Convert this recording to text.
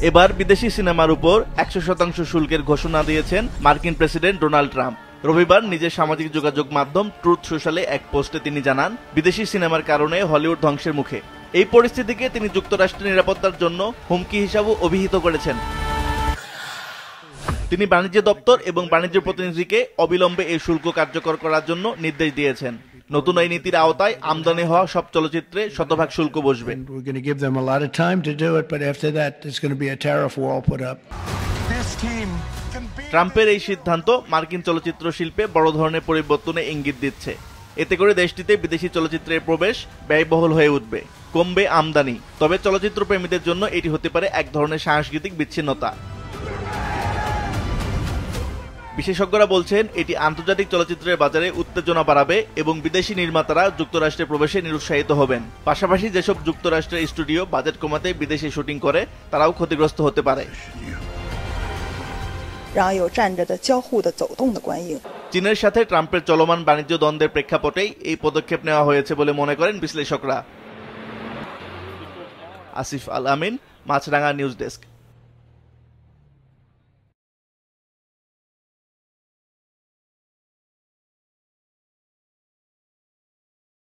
এবার বিদেশি সিনেমার উপর 100% শুল্কের ঘোষণা দিয়েছেন মার্কিন প্রেসিডেন্ট ডোনাল্ড ট্রাম্প। রবিবার নিজের সামাজিক যোগাযোগ মাধ্যম ট্রুথ সোশ্যালে এক পোস্টে তিনি জানান, বিদেশি সিনেমার কারণে হলিউড ধ্বংসের মুখে। এই পরিস্থিতিকে তিনি যুক্তরাষ্ট্রের নিরাপত্তার জন্য হুমকি হিসাবেও অভিহিত করেছেন। তিনি বাণিজ্য দপ্তর এবং বাণিজ্য প্রতিনিধিকে অবিলম্বে এই শুল্ক কার্যকর করার জন্য নির্দেশ দিয়েছেন। নতুন এই নীতির আওতায় আমদানি হওয়া সব চলচ্চিত্রে শতভাগ শুল্ক বসবে। ট্রাম্পের এই সিদ্ধান্ত মার্কিন চলচ্চিত্র শিল্পে বড় ধরনের পরিবর্তনে ইঙ্গিত দিচ্ছে। এতে করে দেশটিতে বিদেশি চলচ্চিত্রের প্রবেশ ব্যয়বহুল হয়ে উঠবে, কমবে আমদানি। তবে চলচ্চিত্র প্রেমীদের জন্য এটি হতে পারে এক ধরনের সাংস্কৃতিক বিচ্ছিন্নতা। বিশেষজ্ঞরা বলছেন, এটি আন্তর্জাতিক চলচ্চিত্রের বাজারে উত্তেজনা বাড়াবে এবং বিদেশি নির্মাতারা যুক্তরাষ্ট্রে প্রবেশে নিরুৎসাহিত হবেন। পাশাপাশি যেসব যুক্তরাষ্ট্রের স্টুডিও বাজেট কমাতে বিদেশে শুটিং করে তারাও ক্ষতিগ্রস্ত হতে পারে। চীনের সাথে ট্রাম্পের চলমান বাণিজ্য দ্বন্দ্বের প্রেক্ষাপটেই এই পদক্ষেপ নেওয়া হয়েছে বলে মনে করেন বিশ্লেষকরা। আসিফ আল আমিন, মাছরাঙা নিউজ ডেস্ক।